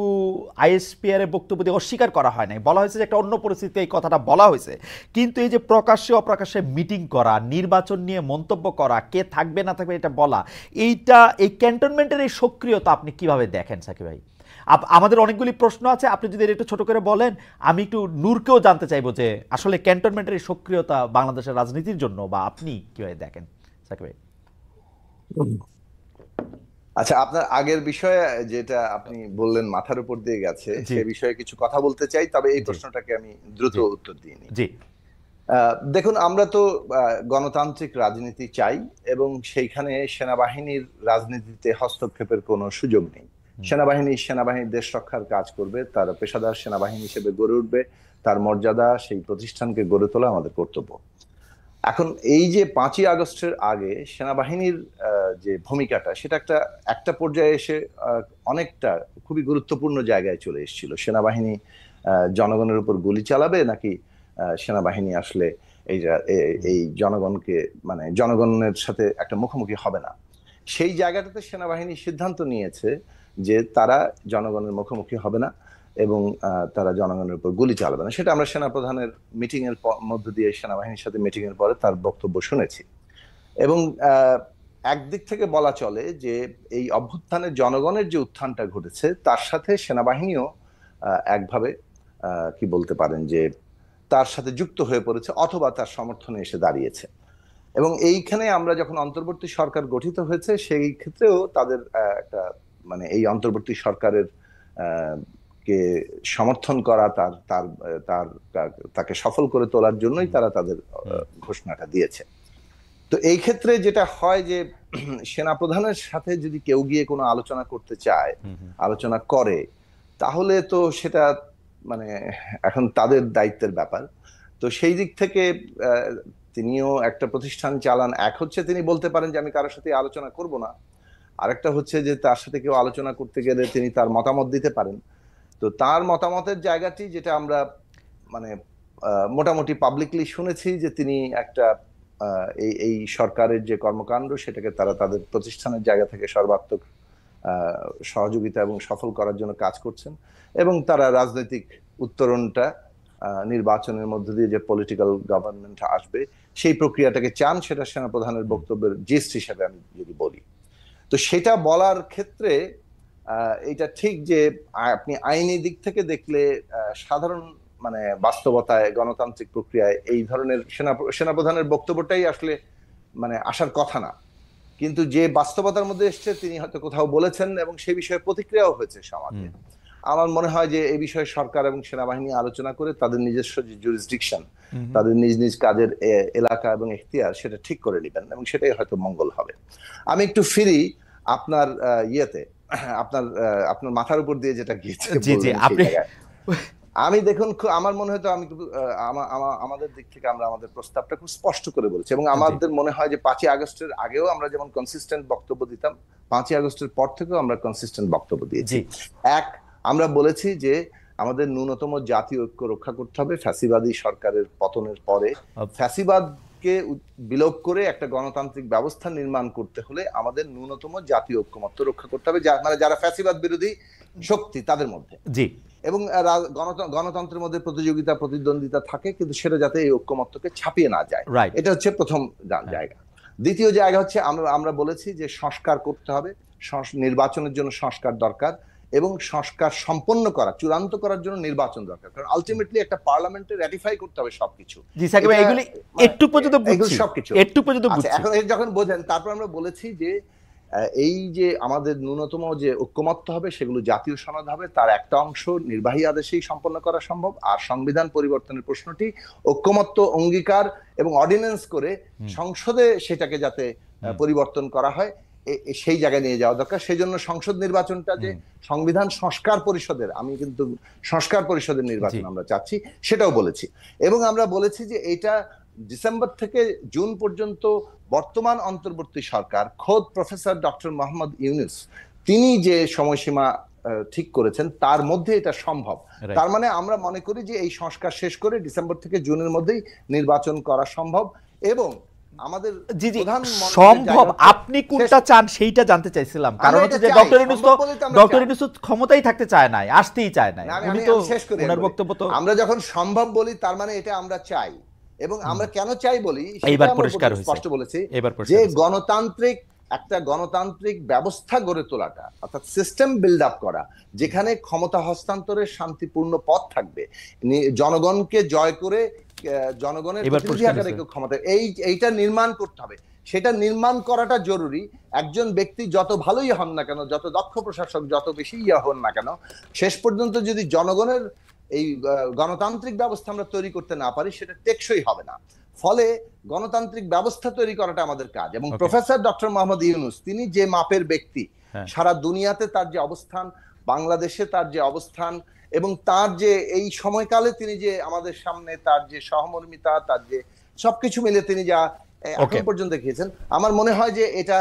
আইএসপিআর এর বক্তব্য দিয়ে অস্বীকার করা হয় নাই, বলা হয়েছে যে একটা অন্য পরিস্থিতিতে এই কথাটা বলা হয়েছে। কিন্তু এই যে প্রকাশ্যে অপ্রকাশ্যে মিটিং করা, নির্বাচন নিয়ে মন্তব্য করা, কে থাকবে না থাকবে এটা বলা, এইটা এই ক্যান্টনমেন্টের এই সক্রিয়তা আপনি কিভাবে দেখেন সাকিব ভাই? আমাদের অনেকগুলি প্রশ্ন আছে, আপনি যদি একটু ছোট করে বলেন, আমি একটু নূরকেও জানতে চাইবো যে আসলে ক্যান্টনমেন্টের এই সক্রিয়তা বাংলাদেশের রাজনীতির জন্য বা আপনি কিভাবে দেখেন সাকিব ভাই? আচ্ছা, আপনার আগের বিষয়ে যেটা আপনি বললেন মাথার উপর দিয়ে গেছে, সে বিষয়ে কিছু কথা বলতে চাই, তবে এই প্রশ্নটাকে আমি দ্রুত উত্তর দিই। জি, দেখুন, আমরা তো গণতান্ত্রিক রাজনীতি চাই এবং সেইখানে সেনাবাহিনীর রাজনীতিতে হস্তক্ষেপের কোনো সুযোগ নেই। সেনাবাহিনী দেশ রক্ষার কাজ করবে, তার পেশাদার সেনাবাহিনী হিসেবে গড়ে উঠবে, তার মর্যাদা, সেই প্রতিষ্ঠানকে গড়ে তোলা আমাদের কর্তব্য। এখন এই যে 5ই আগস্টের আগে সেনাবাহিনীর যে ভূমিকাটা, সেটা একটা পর্যায়ে এসে অনেকটা খুবই গুরুত্বপূর্ণ জায়গায় চলে এসেছিল। সেনাবাহিনী জনগণের উপর গুলি চালাবে নাকি সেনাবাহিনী আসলে এই জনগণকে মানে জনগণের সাথে একটা মুখোমুখি হবে না, সেই জায়গাটাতে সেনাবাহিনী সিদ্ধান্ত নিয়েছে যে তারা জনগণের মুখোমুখি হবে না এবং তারা জনগণের উপর গুলি চালাবে না। সেটা আমরা সেনাপ্রধানের মিটিং এর মধ্য দিয়ে সেনাবাহিনীর সাথে মিটিং এর পরে তার বক্তব্য শুনেছি। এবং একদিক থেকে বলা চলে যে এই অভ্যুত্থানের জনগণের যে উত্থানটা ঘটেছে তার সাথে সেনাবাহিনীও একভাবে কি বলতে পারেন যে তার সাথে যুক্ত হয়ে পড়েছে অথবা তার সমর্থনে এসে দাঁড়িয়েছে। এবং এইখানে আমরা যখন অন্তর্বর্তী সরকার গঠিত হয়েছে সেই ক্ষেত্রেও তাদের একটা মানে এই অন্তর্বর্তী সরকারের কে সমর্থন করা, তাকে সফল করে তোলার জন্যই তারা তাদের ঘোষণাটা দিয়েছে। তো এই ক্ষেত্রে যেটা হয় যে সেনাপ্রধানের সাথে যদি কেউ গিয়ে কোনো আলোচনা করতে চায়, আলোচনা করে, তাহলে তো সেটা মানে এখন তাদের দায়িত্বের ব্যাপার। তো সেই দিক থেকে তিনিও একটা প্রতিষ্ঠান চালান। এক হচ্ছে তিনি বলতে পারেন যে আমি কারোর সাথে আলোচনা করব না, আরেকটা হচ্ছে যে তার সাথে কেউ আলোচনা করতে গেলে তিনি তার মতামত দিতে পারেন। তো তার মতামতের জায়গাটি যেটা আমরা মানে মোটামুটি পাবলিকলি শুনেছি যে তিনি একটা এই সরকারের যে কর্মকাণ্ড সেটাকে তারা তাদের প্রতিষ্ঠানের জায়গা থেকে সর্বাত্মক সহযোগিতা এবং সফল করার জন্য কাজ করছেন, এবং তারা রাজনৈতিক উত্তরণটা নির্বাচনের মধ্য দিয়ে যে পলিটিক্যাল গভর্নমেন্ট আসবে সেই প্রক্রিয়াটাকে চান, সেটা সেনাপ্রধানের বক্তব্যের জিস্ট হিসেবে আমি যদি বলি। তো সেটা বলার ক্ষেত্রে এটা ঠিক যে আপনি আইনি দিক থেকে দেখলে সাধারণ মানে বাস্তবতায় গণতান্ত্রিক প্রক্রিয়ায় এই ধরনের সেনাপ্রধানের বক্তব্যটাই আসলে মানে আসার কথা না, কিন্তু যে বাস্তবতার মধ্যে এসছে তিনি হয়তো কোথাও বলেছেন এবং সে বিষয়ে প্রতিক্রিয়াও হয়েছে সমাজে। আমার মনে হয় যে এই বিষয়ে সরকার এবং সেনাবাহিনী আলোচনা করে তাদের নিজস্ব যে জুরিসডিকশন, তাদের নিজ নিজ কাজের এলাকা এবং এখতিয়ার সেটা ঠিক করে নেবেন, এবং সেটাই হয়তো মঙ্গল হবে। আমি একটু ফিরি আপনার ইয়েতে, আপনার আপনার মাথার উপর দিয়ে যেটা গিয়েছে আমি দেখুন আমার মনে হয় তো আমি আমাদের দিক থেকে আমরা আমাদের প্রস্তাবটা খুব স্পষ্ট করে বলছি, এবং আমাদের মনে হয় যে 5ই আগস্টের আগেও আমরা যেমন কনসিস্টেন্ট বক্তব্য দিতাম, 5ই আগস্টের পর থেকেও আমরা কনসিস্টেন্ট বক্তব্য দিয়েছি। এক, আমরা বলেছি যে আমাদের ন্যূনতম জাতীয় ঐক্য রক্ষা করতে হবে। ফ্যাসিবাদী সরকারের পতনের পরে ফ্যাসিবাদকে বিলোপ করে একটা গণতান্ত্রিক ব্যবস্থা নির্মাণ করতে হলে আমাদের ন্যূনতম জাতীয় ঐক্যমত্য রক্ষা করতে হবে, মানে যারা ফ্যাসিবাদ বিরোধী শক্তি তাদের মধ্যে, এবং গণতন্ত্রের মধ্যে প্রতিযোগিতা প্রতিদ্বন্দ্বিতা থাকে, কিন্তু সেটা যাতে এই ঐক্যমত্যকে ছাপিয়ে না যায়। এটা হচ্ছে প্রথম জায়গা। দ্বিতীয় জায়গা হচ্ছে আমরা বলেছি যে সংস্কার করতে হবে, নির্বাচনের জন্য সংস্কার দরকার, এবং সংস্কার সম্পন্ন করা চূড়ান্ত করার জন্য নির্বাচন দরকার, কারণ আলটিমেটলি একটা পার্লামেন্টে রাটিফাই করতে হবে সবকিছু। সবকিছু এখন যখন বোঝেন, তারপর আমরা বলেছি যে এই যে আমাদের ন্যূনতম যে ঐক্যমত্য হবে সেগুলো জাতীয় সনদ হবে, তার একটা অংশ নির্বাহী আদেশেই সম্পন্ন করা সম্ভব, আর সংবিধান পরিবর্তনের প্রশ্নটি ঐক্যমত্য অঙ্গীকার এবং অর্ডিন্যান্স করে সংসদে সেটাকে যাতে পরিবর্তন করা হয় সেই জায়গায় নিয়ে যাওয়া দরকার। সেই জন্য সংসদ নির্বাচনটা যে সংবিধান সংস্কার পরিষদের, আমি কিন্তু সংস্কার পরিষদের নির্বাচন আমরা চাচ্ছি, সেটাও বলেছি। এবং আমরা বলেছি যে এটা ডিসেম্বর থেকে জুন পর্যন্ত বর্তমান অন্তর্বর্তী সরকার খোদ প্রফেসর ডক্টর মোহাম্মদ ইউনূস তিনি যে সময়সীমা ঠিক করেছেন তার মধ্যে এটা সম্ভব। তার মানে আমরা মনে করি যে এই সংস্কার শেষ করে ডিসেম্বর থেকে জুনের মধ্যেই নির্বাচন করা সম্ভব, এবং আমাদের সম্ভব। আপনি কোনটা চান সেইটা জানতে চাইছিলাম, কারণ হচ্ছে যে ডক্টর ইউনূস ক্ষমতাই থাকতে চায় নাই, আসতেই চায় নাই। উনি তো ওনার বক্তব্য তো আমরা যখন সম্ভব বলি তার মানে এটা আমরা চাই, এবং আমরা কেন চাই বলি এইবার পরিষ্কার স্পষ্ট বলেছি যে একটা গণতান্ত্রিক ব্যবস্থা গড়ে তোলাটা, অর্থাৎ সিস্টেম বিল্ড আপ করা, যেখানে ক্ষমতা হস্তান্তরের শান্তিপূর্ণ পথ থাকবে, জনগণকে জয় করে জনগণের প্রতিনিধি আকারে ক্ষমতা এইটা নির্মাণ করতে হবে। সেটা নির্মাণ করাটা জরুরি। একজন ব্যক্তি যত ভালোই হন না কেন, যত দক্ষ প্রশাসক, যত বেশি হন না কেন, শেষ পর্যন্ত যদি জনগণের এই গণতান্ত্রিক ব্যবস্থা আমরা তৈরি করতে না পারি, সেটা টেকসই হবে না। ফলে গণতান্ত্রিক ব্যবস্থা তৈরি করাটা আমাদের কাজ। এবং প্রফেসর ডক্টর মোহাম্মদ ইউনূস তিনি যে মাপের ব্যক্তি, সারা দুনিয়াতে তার যে অবস্থান, বাংলাদেশে তার যে অবস্থান, এবং তার যে এই সময়কালে তিনি যে আমাদের সামনে তার যে সহমর্মিতা, তার যে সবকিছু মিলে তিনি যা এখন পর্যন্ত দেখিয়েছেন, আমার মনে হয় যে এটা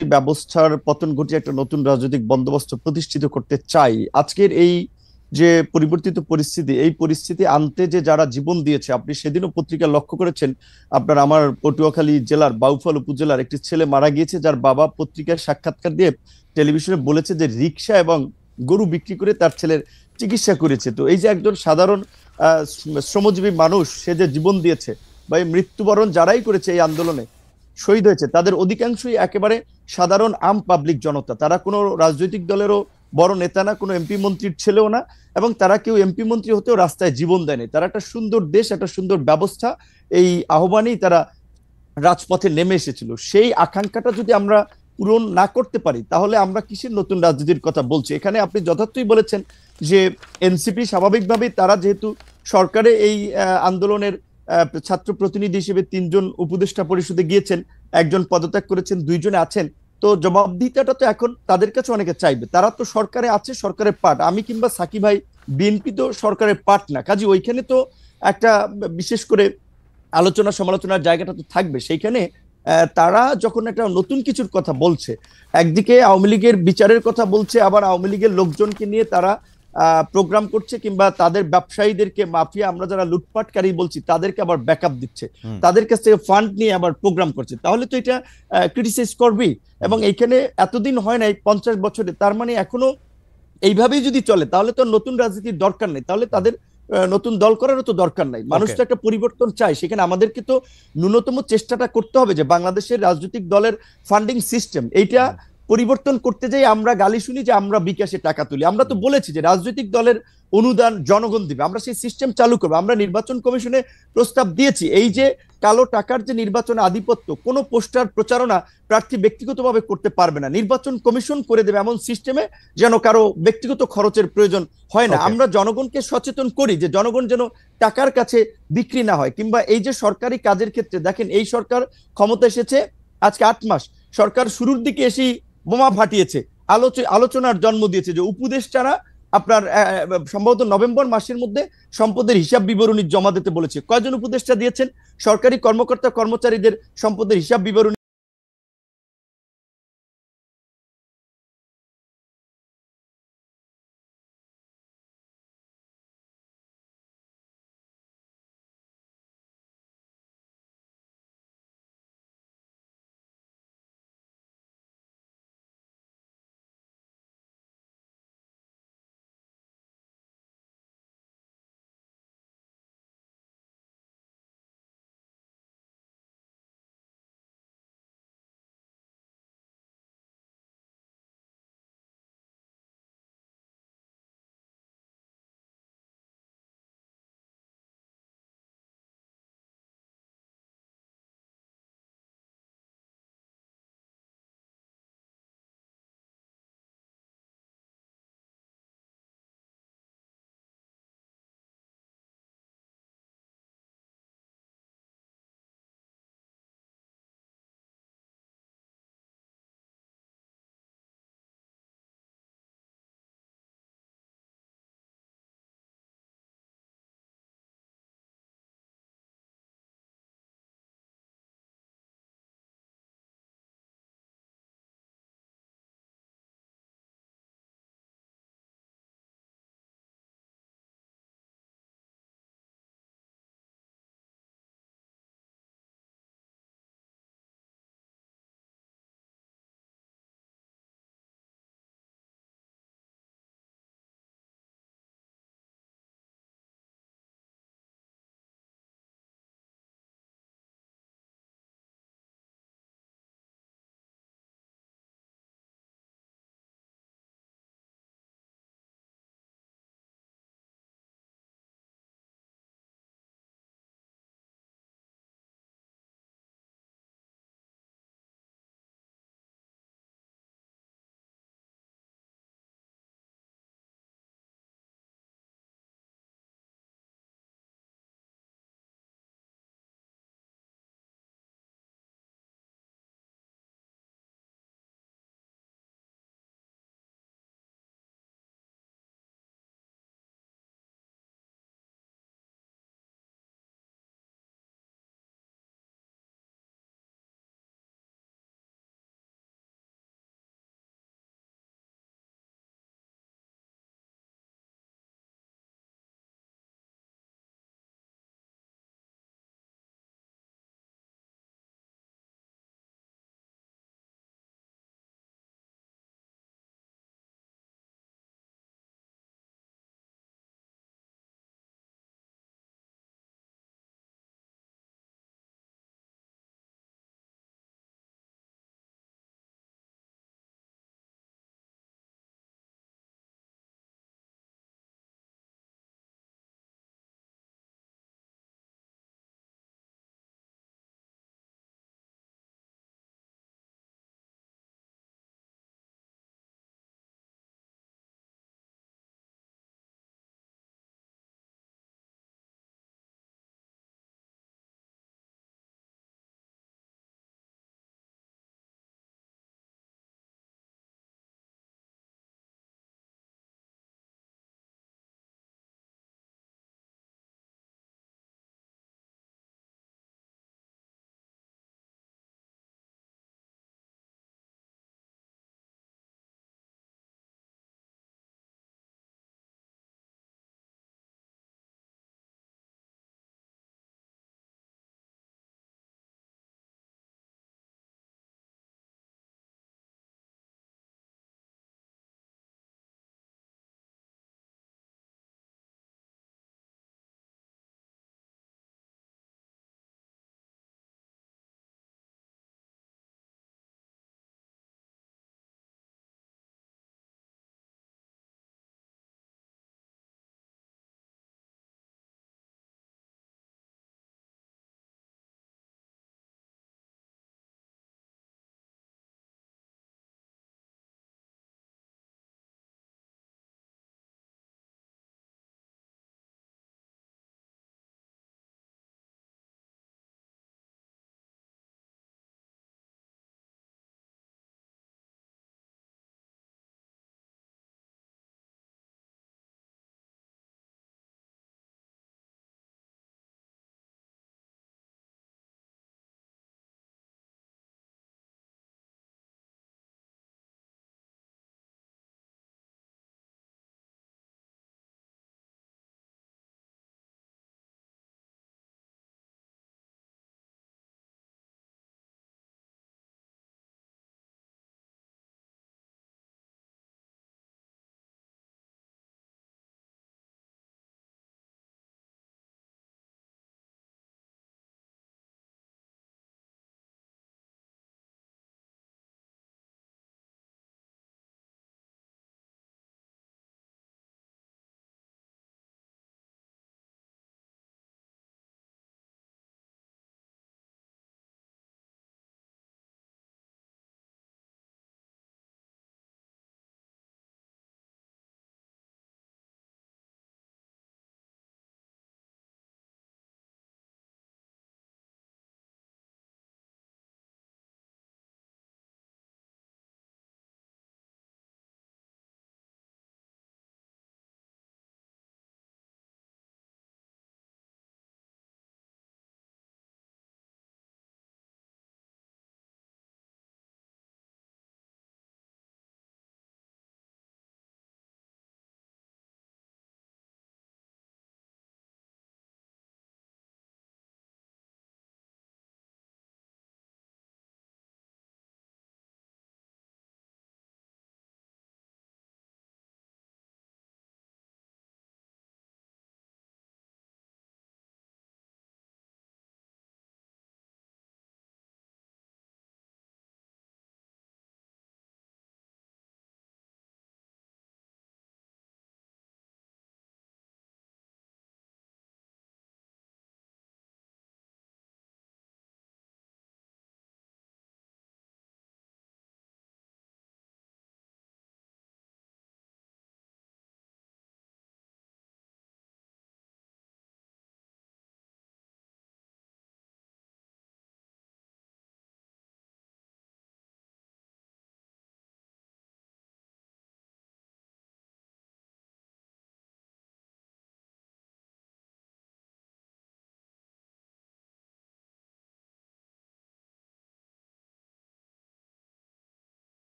ব্যবস্থার পতন ঘটিয়ে একটা নতুন রাজনৈতিক বন্দোবস্ত প্রতিষ্ঠিত করতে চাই। আজকের এই যে পরিবর্তিত পরিস্থিতি, এই পরিস্থিতি আনতে যে যারা জীবন দিয়েছে, আপনি সেদিনও পত্রিকা লক্ষ্য করেছেন, আপনার আমার পটুয়াখালী জেলার বাউফল উপজেলার একটি ছেলে মারা গিয়েছে, যার বাবা পত্রিকার সাক্ষাৎকার দিয়ে টেলিভিশনে বলেছে যে রিক্সা এবং গরু বিক্রি করে তার ছেলের চিকিৎসা করেছে। তো এই যে একজন সাধারণ শ্রমজীবী মানুষ, সে যে জীবন দিয়েছে বা এই মৃত্যুবরণ যারাই করেছে এই আন্দোলনে শহীদ হয়েছে, তাদের অধিকাংশই একেবারে সাধারণ আম পাবলিক জনতা। তারা কোনো রাজনৈতিক দলেরও বড় নেতা না, কোনো এমপি মন্ত্রীর ছেলেও না, এবং তারা কেউ এমপি মন্ত্রী হতেও রাস্তায় জীবন দেয়নি। তারা একটা সুন্দর দেশ, একটা সুন্দর ব্যবস্থা, এই আহ্বানেই তারা রাজপথে নেমে এসেছিল। সেই আকাঙ্ক্ষাটা যদি আমরা পূরণ না করতে পারি, তাহলে আমরা কিসের নতুন রাজনীতির কথা বলছি? এখানে আপনি যথার্থই বলেছেন যে এনসিপি স্বাভাবিকভাবেই তারা যেহেতু সরকারে এই আন্দোলনের ছাত্র প্রতিনিধি হিসেবে 3 জন উপদেষ্টা পরিষদে গিয়েছেন, 1 জন পদত্যাগ করেছেন, 2 জনে আছেন, তো জবাবদিহিতাটা তো এখন তাদের কাছে অনেকে চাইবে। তারা তো সরকারে আছে, সরকারের পার্ট। আমি কিংবা সাকিব ভাই, বিএনপি তো সরকারের পার্ট না, কাজে ওইখানে তো একটা বিশেষ করে আলোচনা সমালোচনার জায়গাটা তো থাকবে। সেইখানে তারা যখন একটা নতুন কিছুর কথা বলছে, একদিকে আওয়ামী লীগের বিচারের কথা বলছে, আবার আওয়ামী লীগের লোকজনকে নিয়ে তারা প্রোগ্রাম করছে, কিংবা তাদের ব্যবসায়ীদেরকে মাফিয়া, আমরা যারা লুটপাটকারী বলছি তাদেরকে আবার ব্যাকআপ দিচ্ছে, তাদের কাছ থেকে ফান্ড নিয়ে আবার প্রোগ্রাম করছে, তাহলে তো এটা ক্রিটিসাইজ করবেই। এবং এইখানে এতদিন হয় নাই 50 বছরে, তার মানে এখনো এইভাবেই যদি চলে তাহলে তো নতুন রাজনীতির দরকার নেই, তাহলে তাদের নতুন দল করারও তো দরকার নাই। মানুষ তো একটা পরিবর্তন চায়, সেখানে আমাদেরকে তো ন্যূনতম চেষ্টাটা করতে হবে যে বাংলাদেশের রাজনৈতিক দলের ফান্ডিং সিস্টেম এইটা পরিবর্তন করতে যাই আমরা গালি শুনি যে আমরা বিকাশে টাকা তুলি। আমরা তো বলেছি যে রাজনৈতিক দলের অনুদান জনগণ দিবে, আমরা সেই সিস্টেম চালু করবো। আমরা নির্বাচন কমিশনে প্রস্তাব দিয়েছি, এই যে কালো টাকার যে নির্বাচনে আধিপত্য, কোনো পোস্টার প্রচারণা প্রার্থী ব্যক্তিগতভাবে করতে পারবে না, নির্বাচন কমিশন করে দেবে এমন সিস্টেমে যেন কারো ব্যক্তিগত খরচের প্রয়োজন হয় না। আমরা জনগণকে সচেতন করি যে জনগণ যেন টাকার কাছে বিক্রি না হয়। কিংবা এই যে সরকারি কাজের ক্ষেত্রে দেখেন, এই সরকার ক্ষমতা এসেছে আজকে 8 মাস, সরকার শুরুর দিকে এসেই বোমা ফাটিয়েছে, আলোচনার জন্ম দিয়েছে যে উপদেষ্টারা আপনার সম্ভবত নভেম্বর মাসের মধ্যে সম্পদের হিসাব বিবরণী জমা দিতে বলেছে। কয়জন উপদেষ্টা দিয়েছেন? সরকারি কর্মকর্তা কর্মচারীদের সম্পদের হিসাব বিবরণী